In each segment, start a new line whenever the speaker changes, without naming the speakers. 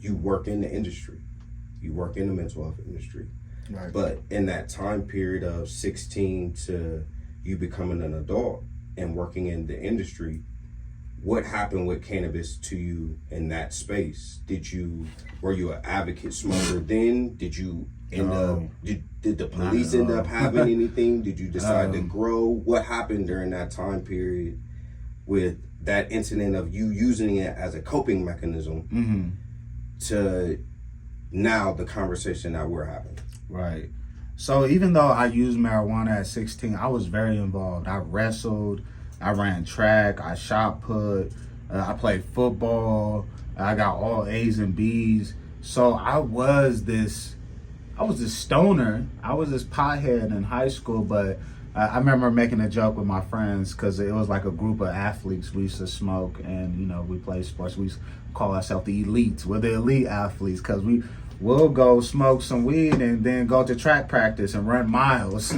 you work in the industry, you work in the mental health industry.
Right.
But in that time period of 16 to you becoming an adult and working in the industry, what happened with cannabis to you in that space? Were you an advocate smoker then? Did you end up, did the police end up having anything? Did you decide to grow? What happened during that time period with that incident of you using it as a coping mechanism to now the conversation that we're having?
Right. So even though I used marijuana at 16, I was very involved. I wrestled, I ran track, I shot put, I played football, I got all A's and B's. So I was this stoner. I was this pothead in high school, but I remember making a joke with my friends because it was like a group of athletes. We used to smoke and, we played sports. We used to call ourselves the elites. We're the elite athletes because we'll go smoke some weed and then go to track practice and run miles,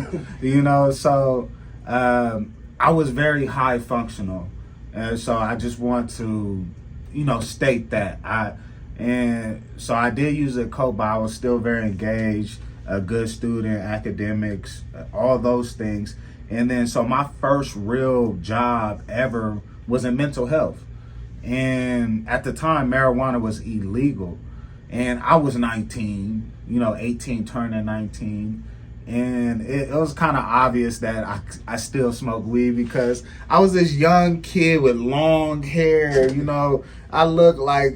So I was very high functional. And so I just want to, state that. And so I did use a coke, but I was still very engaged, a good student, academics, all those things. And then so my first real job ever was in mental health. And at the time, marijuana was illegal. And I was 19, 18 turning 19. And it was kind of obvious that I still smoke weed because I was this young kid with long hair, I look like,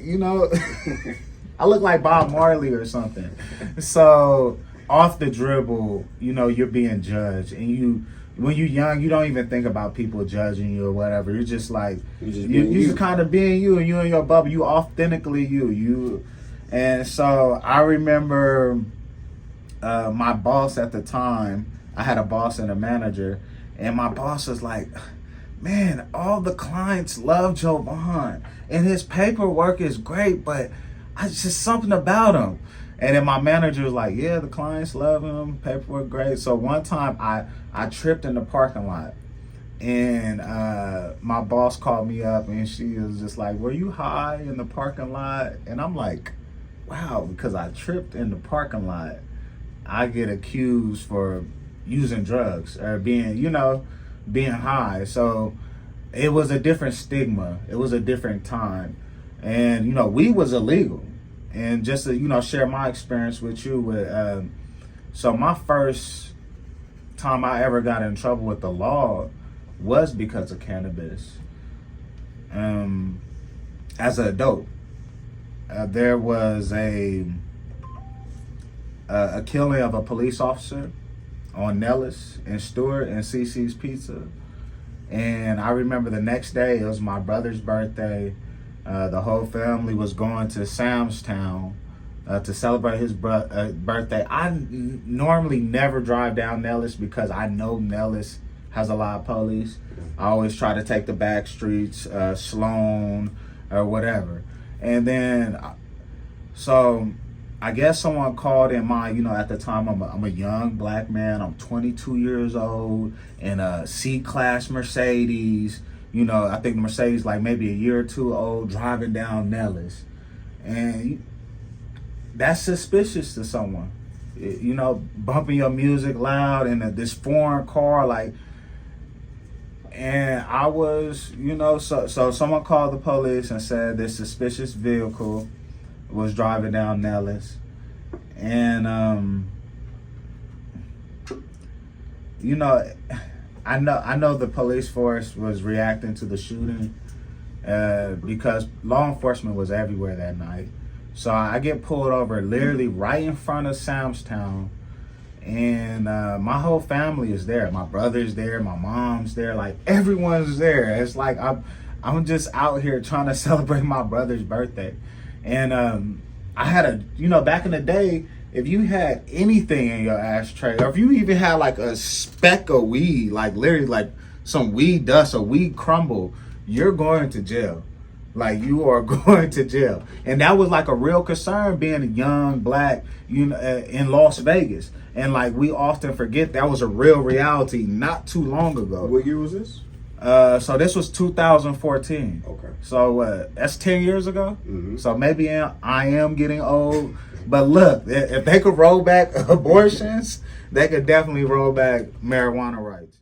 I look like Bob Marley or something. So off the dribble, you're being judged. And when you're young, you don't even think about people judging you or whatever. You're just like, you're just kind of being you, and you in your bubble. You authentically you. And so I remember my boss at the time, I had a boss and a manager, and my boss was like, man, all the clients love Jovan, and his paperwork is great, but it's just something about him. And then my manager was like, yeah, the clients love him, paperwork great. So one time I tripped in the parking lot, and my boss called me up, and she was just like, were you high in the parking lot? And I'm like, wow, because I tripped in the parking lot, I get accused for using drugs or being high. So it was a different stigma. It was a different time. And, weed was illegal. And just to, share my experience with you, so my first time I ever got in trouble with the law was because of cannabis. As an adult, there was a killing of a police officer on Nellis and Stewart and CC's Pizza. And I remember the next day, it was my brother's birthday. The whole family was going to Sam's Town to celebrate his birthday. I normally never drive down Nellis because I know Nellis has a lot of police. I always try to take the back streets, Sloan or whatever. And then, so I guess someone called in at the time I'm a young black man. I'm 22 years old in a C-Class Mercedes. I think the Mercedes like maybe a year or two old, driving down Nellis. And that's suspicious to someone. Bumping your music loud in this foreign car, like. And I was, so someone called the police and said this suspicious vehicle was driving down Nellis. And, I know the police force was reacting to the shooting because law enforcement was everywhere that night. So I get pulled over literally right in front of Samstown. And my whole family is there. My brother's there, my mom's there, like everyone's there. It's like I'm just out here trying to celebrate my brother's birthday. And I had back in the day, if you had anything in your ashtray, or if you even had like a speck of weed, like literally like some weed dust or weed crumble, you're going to jail. Like, you are going to jail. And that was like a real concern being a young black, in Las Vegas. And like, we often forget that was a real reality not too long ago.
What year was this?
So this was 2014.
Okay.
So that's 10 years ago.
Mm-hmm.
So maybe I am getting old. But look, if they could roll back abortions, they could definitely roll back marijuana rights.